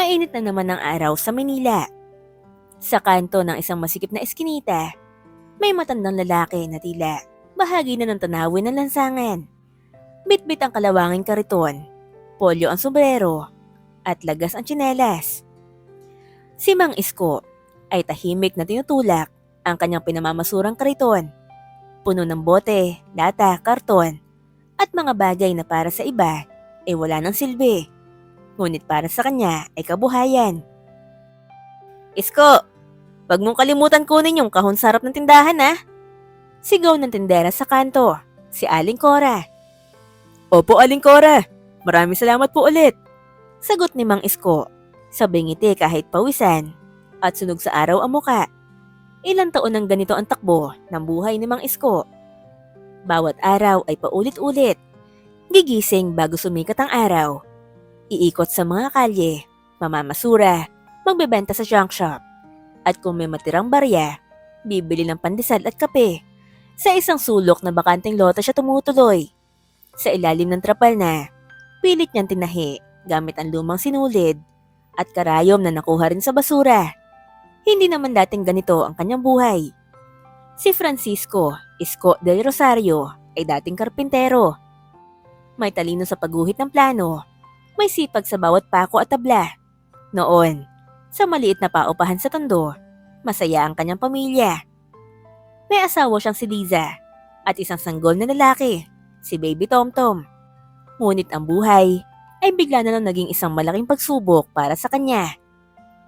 Mainit na naman ang araw sa Manila. Sa kanto ng isang masikip na eskinita, may matandang lalaki na tila bahagi na ng tanawin ng lansangan. Bitbit ang kalawanging kariton, polyo ang sombrero, at lagas ang tsinelas. Si Mang Isko ay tahimik na tinutulak ang kanyang pinamamasurang kariton. Puno ng bote, lata, karton, at mga bagay na para sa iba ay wala ng silbi. Ngunit para sa kanya ay kabuhayan. Isko, wag mong kalimutan kunin yung kahon sarap ng tindahan ha. Sigaw ng tindera sa kanto, si Aling Cora. Opo Aling Cora, maraming salamat po ulit. Sagot ni Mang Isko, sabay ngiti kahit pawisan at sunog sa araw ang muka. Ilang taon nang ganito ang takbo ng buhay ni Mang Isko. Bawat araw ay paulit-ulit. Gigising bago sumikat ang araw. Iikot sa mga kalye, mamamasura, magbebenta sa junk shop. At kung may matirang barya, bibili ng pandesal at kape. Sa isang sulok na bakanteng lota siya tumutuloy. Sa ilalim ng trapal na, pilit niyang tinahi gamit ang lumang sinulid at karayom na nakuha rin sa basura. Hindi naman dating ganito ang kanyang buhay. Si Francisco Isko del Rosario ay dating karpintero. May talino sa pagguhit ng plano, may sipag sa bawat pako at tabla. Noon, sa maliit na paupahan sa tondo, masaya ang kanyang pamilya. May asawa siyang si Liza at isang sanggol na lalaki, si Baby Tomtom. Ngunit ang buhay ay bigla na lang naging isang malaking pagsubok para sa kanya.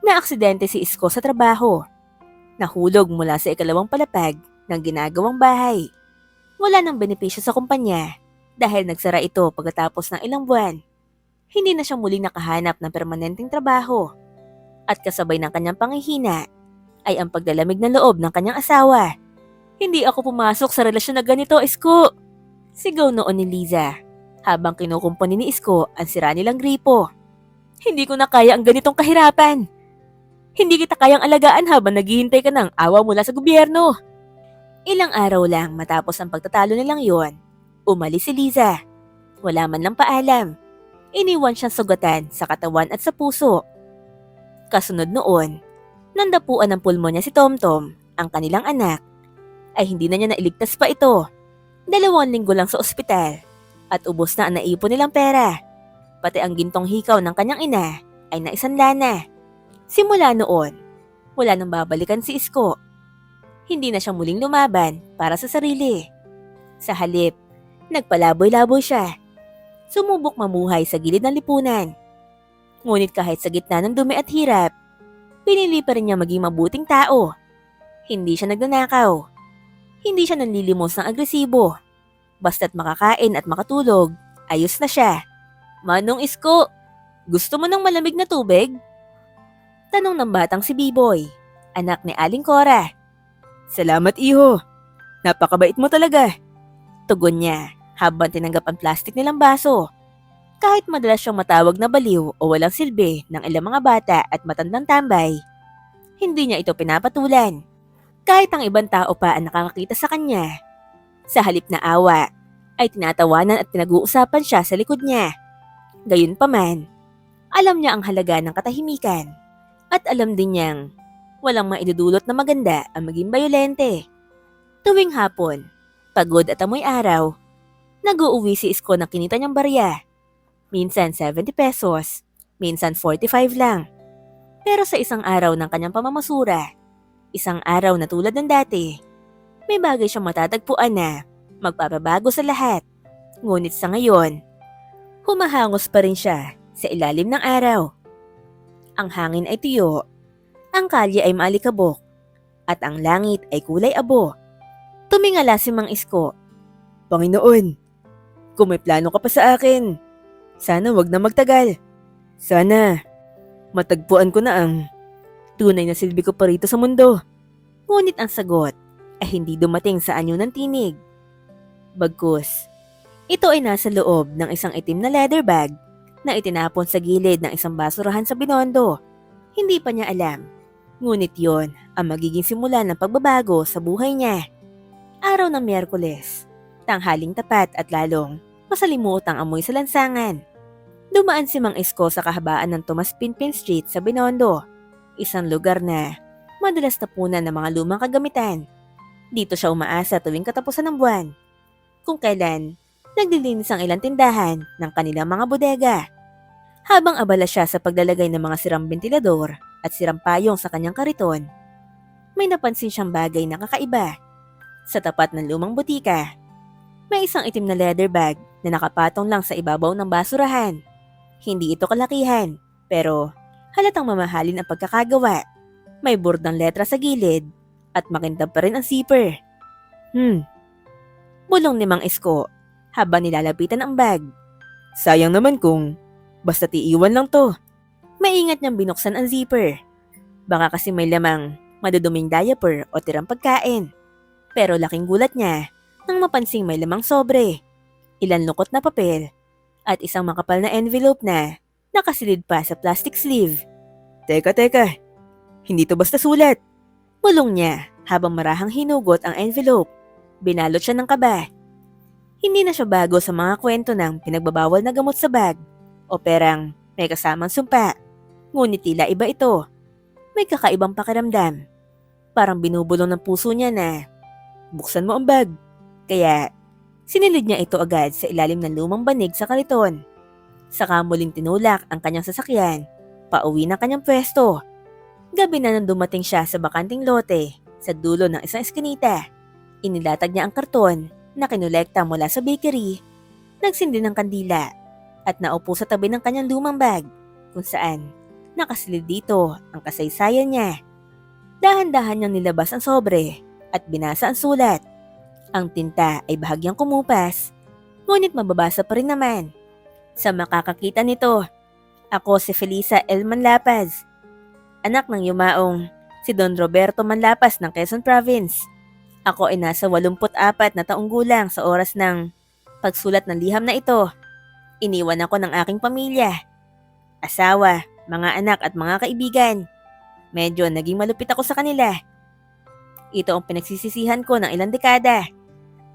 Naaksidente si Isko sa trabaho. Nahulog mula sa ikalawang palapag ng ginagawang bahay. Wala nang benepisyo sa kumpanya dahil nagsara ito pagkatapos ng ilang buwan. Hindi na siya muling nakahanap ng permanenteng trabaho. At kasabay ng kanyang panghihina ay ang paglalamig ng loob ng kanyang asawa. Hindi ako pumasok sa relasyon na ganito, Isko. Sigaw noon ni Liza habang kinukumpuni ni Isko ang sira nilang gripo. Hindi ko na kaya ang ganitong kahirapan. Hindi kita kayang alagaan habang naghihintay ka ng awa mula sa gobyerno. Ilang araw lang matapos ang pagtatalo nilang yon, umalis si Liza. Wala man lang paalam. Iniwan siyang sugatan sa katawan at sa puso. Kasunod noon, nandapuan ng pulmonya si Tomtom, ang kanilang anak, ay hindi na niya nailigtas pa ito. 2 linggo lang sa ospital at ubos na ang naipon nilang pera. Pati ang gintong hikaw ng kanyang ina ay naisanla na. Simula noon, wala nang babalikan si Isko. Hindi na siya muling lumaban para sa sarili. Sa halip, nagpalaboy-laboy siya. Sumubok mamuhay sa gilid ng lipunan. Ngunit kahit sa gitna ng dumi at hirap, pinili pa rin niya maging mabuting tao. Hindi siya nagnanakaw. Hindi siya nanlilimos ng agresibo. Basta't makakain at makatulog, ayos na siya. Manong Isko, gusto mo ng malamig na tubig? Tanong ng batang si B-Boy, anak ni Aling Cora. Salamat iho, napakabait mo talaga. Tugon niya habang tinanggap ang plastik nilang baso. Kahit madalas siyang matawag na baliw o walang silbi ng ilang mga bata at matandang tambay, hindi niya ito pinapatulan. Kahit ang ibang tao pa ang nakakakita sa kanya. Sa halip na awa, ay tinatawanan at pinag-uusapan siya sa likod niya. Gayunpaman, alam niya ang halaga ng katahimikan. At alam din niyang walang maidudulot na maganda ang maging bayolente. Tuwing hapon, pagod at amoy araw, nag-uuwi si Isko ng kinita niyang barya. Minsan 70 pesos, minsan 45 lang. Pero sa isang araw ng kanyang pamamasura, isang araw na tulad ng dati, may bagay siyang matatagpuan na magpapabago sa lahat. Ngunit sa ngayon, humahangos pa rin siya sa ilalim ng araw. Ang hangin ay tuyo, ang kalye ay maalikabok, at ang langit ay kulay abo. Tumingala si Mang Isko. Panginoon, kung may plano ka pa sa akin, sana wag na magtagal. Sana matagpuan ko na ang tunay na silbi ko pa rito sa mundo. Ngunit ang sagot ay hindi dumating sa anyo ng tinig. Bagkus, ito ay nasa loob ng isang itim na leather bag na itinapon sa gilid ng isang basurahan sa Binondo. Hindi pa niya alam. Ngunit yon ang magiging simula ng pagbabago sa buhay niya. Araw ng Miyerkules, tanghaling tapat at lalong masalimuot ang amoy sa lansangan. Dumaan si Mang Isko sa kahabaan ng Tomas Pinpin Street sa Binondo, isang lugar na madalas tapunan ng mga lumang kagamitan. Dito siya umaasa tuwing katapusan ng buwan, kung kailan naglilinis ang ilang tindahan ng kanilang mga bodega. Habang abala siya sa paglalagay ng mga sirang bentilador at sirang payong sa kanyang kariton, may napansin siyang bagay na kakaiba. Sa tapat ng lumang butika, may isang itim na leather bag na nakapatong lang sa ibabaw ng basurahan. Hindi ito kalakihan, pero halatang mamahalin ang pagkakagawa. May bordang letra sa gilid at makintab pa rin ang zipper. Bulong ni Mang Isko habang nilalapitan ang bag. Sayang naman kung basta iiwan lang to. Maingat niyang binuksan ang zipper. Baka kasi may lamang maduduming diaper o tirang pagkain. Pero laking gulat niya nang mapansing may lamang sobre, ilan lukot na papel, at isang makapal na envelope na nakasilid pa sa plastic sleeve. Teka, hindi to basta sulat. Bulong niya habang marahang hinugot ang envelope. Binalot siya ng kaba. Hindi na siya bago sa mga kwento ng pinagbabawal na gamot sa bag o perang may kasamang sumpa. Ngunit tila iba ito. May kakaibang pakiramdam. Parang binubulong ng puso niya na buksan mo ang bag. Kaya sinilid niya ito agad sa ilalim ng lumang banig sa kariton. Saka muling tinulak ang kanyang sasakyan, pauwi ng kanyang pwesto. Gabi na nang dumating siya sa bakanting lote sa dulo ng isang eskinita. Inilatag niya ang karton na kinolekta mula sa bakery, nagsindi ng kandila at naupo sa tabi ng kanyang lumang bag kung saan nakasilid dito ang kasaysayan niya. Dahan-dahan niyang nilabas ang sobre at binasa ang sulat. Ang tinta ay bahagyang kumupas, ngunit mababasa pa rin naman. Sa makakakita nito, ako si Felisa L. Manlapaz, anak ng yumaong si Don Roberto Manlapas ng Quezon Province. Ako ay nasa 84 na taong gulang sa oras ng pagsulat ng liham na ito. Iniwan ako ng aking pamilya, asawa, mga anak at mga kaibigan. Medyo naging malupit ako sa kanila. Ito ang pinagsisisihan ko ng ilang dekada.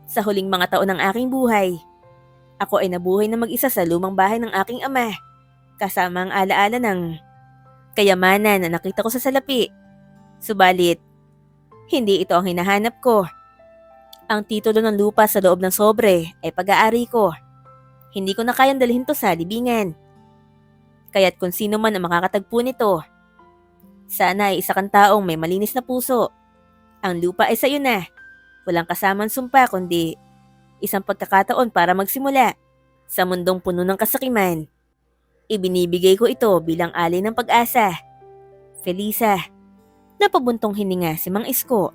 Sa huling mga taon ng aking buhay, ako ay nabuhay na mag-isa sa lumang bahay ng aking ama, kasama ang alaala ng kayamanan na nakita ko sa salapi. Subalit, hindi ito ang hinahanap ko. Ang titulo ng lupa sa loob ng sobre ay pag-aari ko. Hindi ko na kayang dalhin to sa libingan. Kaya't kung sino man ang makakatagpo nito, sana ay isa kang taong may malinis na puso. Ang lupa ay sa iyo na. Walang kasamang sumpa kundi isang pagkakataon para magsimula. Sa mundong puno ng kasakiman, ibinibigay ko ito bilang alay ng pag-asa. Felisa. Napabuntong hininga si Mang Isko.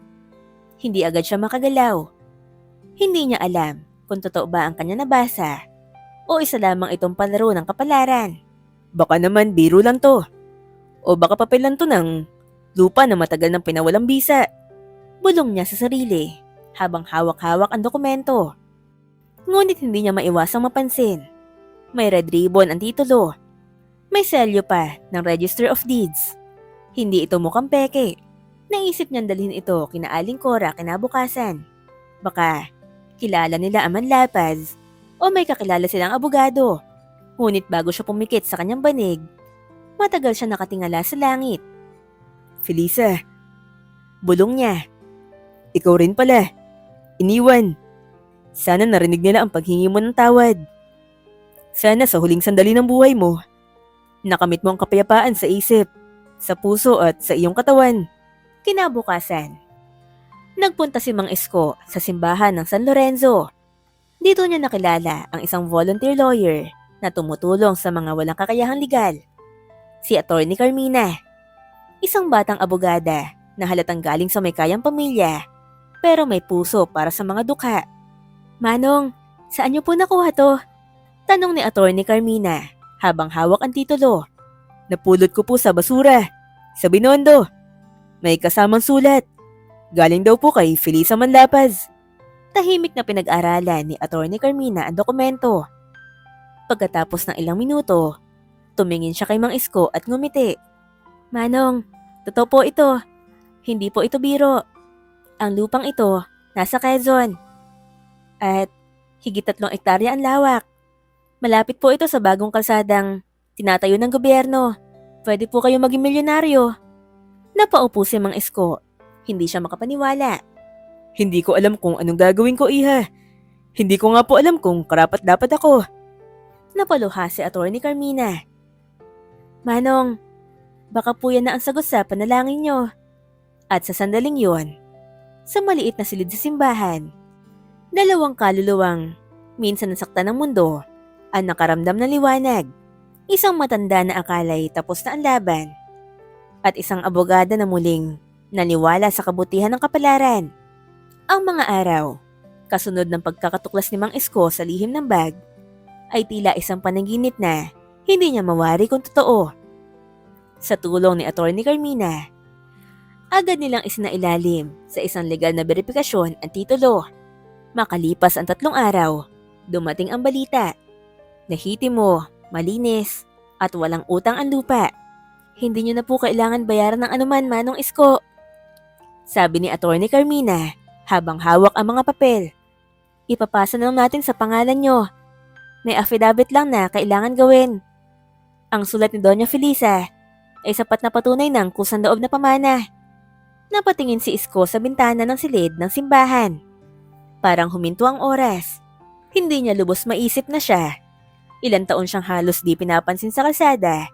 Hindi agad siya makagalaw. Hindi niya alam kung totoo ba ang kanya nabasa o isa lamang itong palaro ng kapalaran. Baka naman biro lang to. O baka papel lang to ng lupa na matagal nang pinawalang bisa. Bulong niya sa sarili habang hawak-hawak ang dokumento. Ngunit hindi niya maiwasang mapansin. May red ribbon ang titulo. May selyo pa ng Register of Deeds. Hindi ito mukhang peke. Naisip niyang dalhin ito kina Aling Cora kinabukasan. Baka kilala nila ang Manlapaz o may kakilala silang abogado. Ngunit bago siya pumikit sa kanyang banig, matagal siya nakatingala sa langit. Felisa, bulong niya. Ikaw rin pala. Iniwan. Sana narinig nila ang paghingi mo ng tawad. Sana sa huling sandali ng buhay mo, nakamit mo ang kapayapaan sa isip, sa puso at sa iyong katawan. Kinabukasan, nagpunta si Mang Isko sa simbahan ng San Lorenzo. Dito niya nakilala ang isang volunteer lawyer na tumutulong sa mga walang kakayahang legal. Si Atty. Carmina, isang batang abogada na halatang galing sa may kayang pamilya pero may puso para sa mga dukha. Manong, saan niyo po nakuha to? Tanong ni Atty. Carmina habang hawak ang titulo. Napulot ko po sa basura, sa Binondo. May kasamang sulat. Galing daw po kay Felisa Manlapaz. Tahimik na pinag-aralan ni Atty. Carmina ang dokumento. Pagkatapos ng ilang minuto, tumingin siya kay Mang Isko at ngumiti. Manong, totoo po ito. Hindi po ito biro. Ang lupang ito nasa Quezon. At higit 3 hektarya ang lawak. Malapit po ito sa bagong kalsadang tinatayo ng gobyerno. Pwede po kayo maging milyonaryo. Napaupo si Mang Isko. Hindi siya makapaniwala. Hindi ko alam kung anong gagawin ko, iha. Hindi ko nga po alam kung karapat-dapat ako. Napaluha si Atty. Carmina. Manong, baka po yan na ang sagot sa panalangin nyo. At sa sandaling yon, sa maliit na silid sa simbahan, dalawang kaluluwang minsan nasaktan ng mundo ang nakaramdam ng liwanag. Isang matanda na akalay tapos na ang laban at isang abogada na muling naniwala sa kabutihan ng kapalaran. Ang mga araw, kasunod ng pagkakatuklas ni Mang Isko sa lihim ng bag, ay tila isang panaginip na hindi niya mawari kung totoo. Sa tulong ni Atty. Carmina, agad nilang isinailalim sa isang legal na beripikasyon ang titulo. Makalipas ang 3 araw, dumating ang balita. Nahitimo, malinis, at walang utang ang lupa. Hindi niyo na po kailangan bayaran ng anuman, Manong Isko. Sabi ni Atty. Carmina habang hawak ang mga papel. Ipapasa na lang natin sa pangalan nyo. May affidavit lang na kailangan gawin. Ang sulat ni Doña Felisa ay sapat na patunay ng kusang loob na pamana. Napatingin si Isko sa bintana ng silid ng simbahan. Parang huminto ang oras. Hindi niya lubos maisip na siya. Ilang taon siyang halos di pinapansin sa kalsada,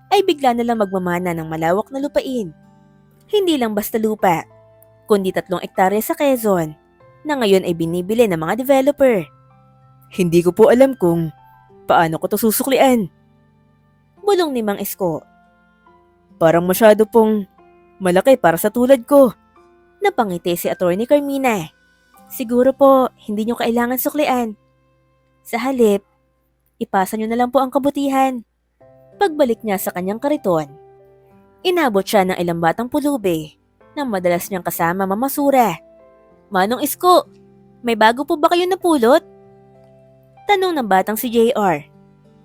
ay bigla na lang magmamana ng malawak na lupain. Hindi lang basta lupa, kundi 3 ektarya sa Quezon na ngayon ay binibili ng mga developer. Hindi ko po alam kung paano ko to susuklian. Bulong ni Mang Isko. Parang masyado pong malaki para sa tulad ko. Napangiti si Atty. Carmina. Siguro po, hindi nyo kailangan suklian. Sa halip, ipasa nyo na lang po ang kabutihan. Pagbalik niya sa kanyang kariton, inabot siya ng ilang batang pulubi na madalas niyang kasama mamasura. Manong Isko, may bago po ba kayo napulot? Tanong ng batang si JR.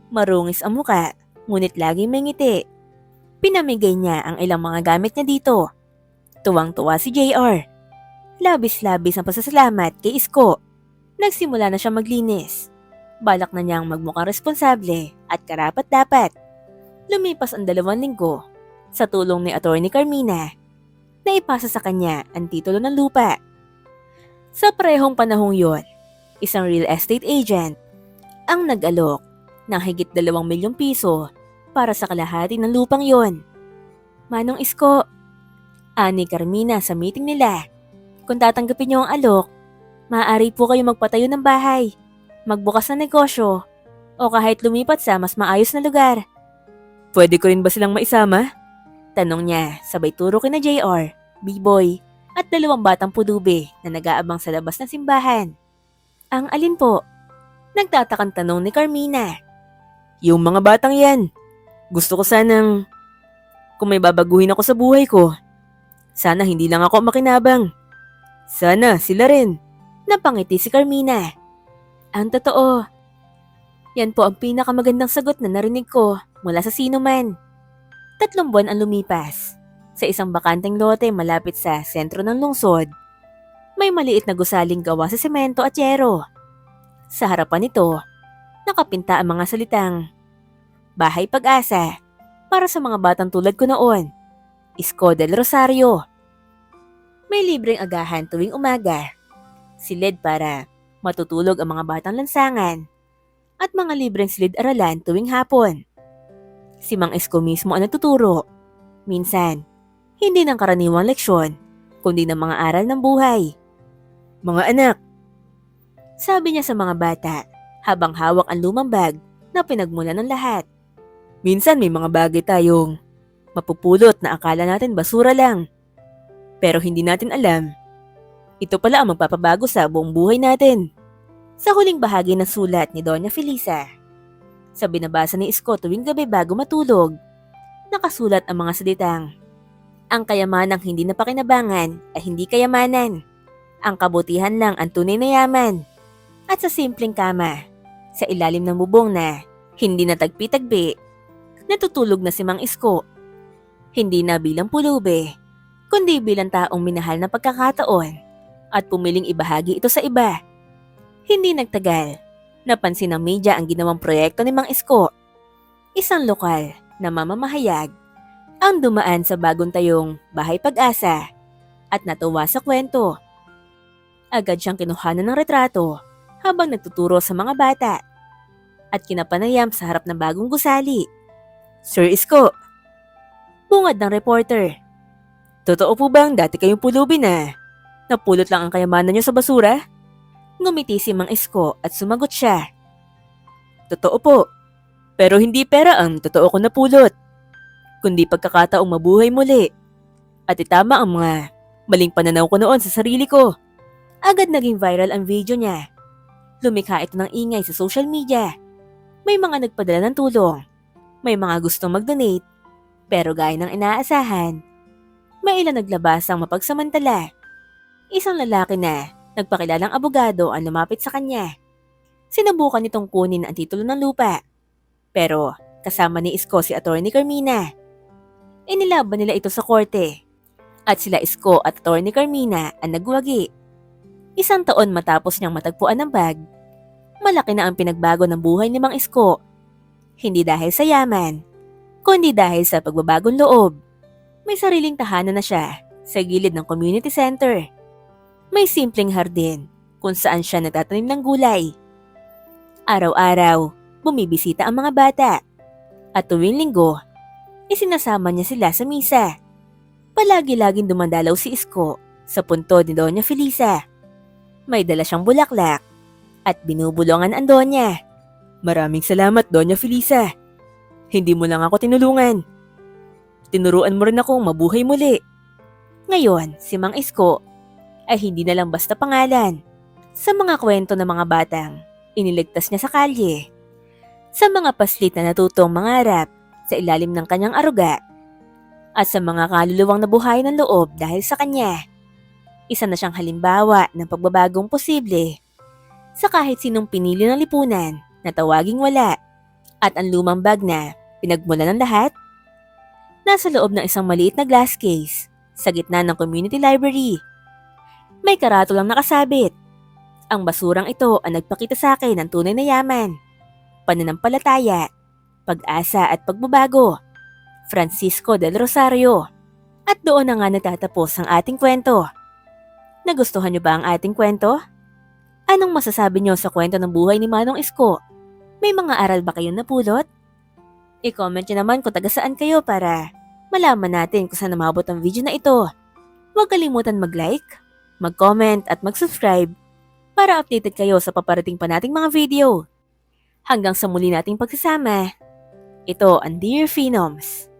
Marungis ang muka, ngunit laging may ngiti. Pinamigay niya ang ilang mga gamit niya dito. Tuwang-tuwa si JR. Labis-labis ang pasasalamat kay Isko. Nagsimula na siya maglinis. Balak na niyang magmukhang responsable at karapat-dapat. Lumipas ang 2 linggo sa tulong ni Atty. Carmina na ipasa sa kanya ang titulo ng lupa. Sa parehong panahong yon, isang real estate agent ang nag-alok ng higit 2 milyong piso para sa kalahati ng lupang yon. Manong Isko, ani Carmina sa meeting nila, kung tatanggapin niyo ang alok, maaari po kayo magpatayo ng bahay, magbukas ng negosyo, o kahit lumipat sa mas maayos na lugar. Pwede ko rin ba silang maisama? Tanong niya sabay turo kina JR, B-boy at 2 batang pulubi na nag-aabang sa labas ng simbahan. Ang alin po? Nagtatakang tanong ni Carmina. Yung mga batang yan. Gusto ko sanang kung may babaguhin ako sa buhay ko. Sana hindi lang ako makinabang. Sana sila rin. Napangiti si Carmina. Ang totoo. Yan po ang pinakamagandang sagot na narinig ko mula sa sino man. 3 buwan ang lumipas. Sa isang bakanteng lote malapit sa sentro ng lungsod, may maliit na gusaling gawa sa semento at yero. Sa harapan nito, nakapinta ang mga salitang, Bahay Pag-asa, para sa mga batang tulad ko noon, Isko del Rosario. May libreng agahan tuwing umaga, silid para matutulog ang mga batang lansangan, at mga libreng silid-aralan tuwing hapon. Si Mang Isko mismo ang natuturo. Minsan, hindi ng karaniwang leksyon, kundi ng mga aral ng buhay. Mga anak, sabi niya sa mga bata habang hawak ang lumang bag na pinagmulan ng lahat. Minsan may mga bagay tayong mapupulot na akala natin basura lang. Pero hindi natin alam, ito pala ang magpapabago sa buong buhay natin. Sa huling bahagi ng sulat ni Doña Felisa, sa binabasa ni Isko tuwing gabi bago matulog, nakasulat ang mga salitang, ang kayamanang hindi napakinabangan ay hindi kayamanan. Ang kabutihan lang ang tunay na yaman. At sa simpleng kama, sa ilalim ng bubong na hindi natagpi-tagbi, natutulog na si Mang Isko. Hindi na bilang pulubi, kundi bilang taong minahal na pagkakataon at pumiling ibahagi ito sa iba. Hindi nagtagal, Napansin ng media ang ginawang proyekto ni Mang Isko. Isang lokal na mamamahayag ang dumaan sa bagong tayong Bahay Pag-asa at natuwa sa kwento. Agad siyang kinuhanan ng retrato habang nagtuturo sa mga bata at kinapanayam sa harap ng bagong gusali. Sir Isko, bungad ng reporter. Totoo po bang dati kayong pulubi na napulot lang ang kayamanan niyo sa basura? Ngumiti si Mang Isko at sumagot siya. Totoo po, pero hindi pera ang totoo ko napulot, kundi pagkakataong mabuhay muli at itama ang mga maling pananaw ko noon sa sarili ko. Agad naging viral ang video niya. Lumikha ito ng ingay sa social media. May mga nagpadala ng tulong. May mga gustong mag-donate. Pero gaya ng inaasahan, may ilan naglabas ang mapagsamantala. Isang lalaki na nagpakilalang abogado ang lumapit sa kanya. Sinubukan nitong kunin ang titulo ng lupa. Pero kasama ni Isko si Atty. Carmina. Inilaban nila ito sa korte. At sila Isko at Atty. Carmina ang nagwagi. Isang taon matapos niyang matagpuan ng bag, malaki na ang pinagbago ng buhay ni Mang Isko. Hindi dahil sa yaman, kundi dahil sa pagbabagong loob. May sariling tahanan na siya sa gilid ng community center. May simpleng hardin kung saan siya nagtatanim ng gulay. Araw-araw, bumibisita ang mga bata. At tuwing linggo, isinasama niya sila sa misa. Palagi-laging dumandalaw si Isko sa puntod ni Doña Felisa. May dala siyang bulaklak at binubulungan ang Doña. Maraming salamat, Doña Felisa. Hindi mo lang ako tinulungan. Tinuruan mo rin akong mabuhay muli. Ngayon, si Mang Isko ay hindi na lang basta pangalan. Sa mga kwento ng mga batang, iniligtas niya sa kalye. Sa mga paslit na natutong mangarap sa ilalim ng kanyang aruga. At sa mga kaluluwang nabuhay ng loob dahil sa kanya. Isa na siyang halimbawa ng pagbabagong posible sa kahit sinong pinili ng lipunan na tawaging wala. At ang lumang bag na pinagmulan ng lahat, nasa loob ng isang maliit na glass case sa gitna ng community library. May karatulang nakasabit. Ang basurang ito ang nagpakita sa akin ng tunay na yaman, pananampalataya, pag-asa at pagbabago. Francisco del Rosario. At doon na nga natatapos ang ating kwento. Nagustuhan niyo ba ang ating kwento? Anong masasabi niyo sa kwento ng buhay ni Manong Isko? May mga aral ba kayong napulot? I-comment niyo naman kung taga saan kayo para malaman natin kung saan namabot ang video na ito. Huwag kalimutan mag-like, mag-comment at mag-subscribe para updated kayo sa paparating pa nating mga video. Hanggang sa muli nating pagsasama, ito ang Dear Phenoms.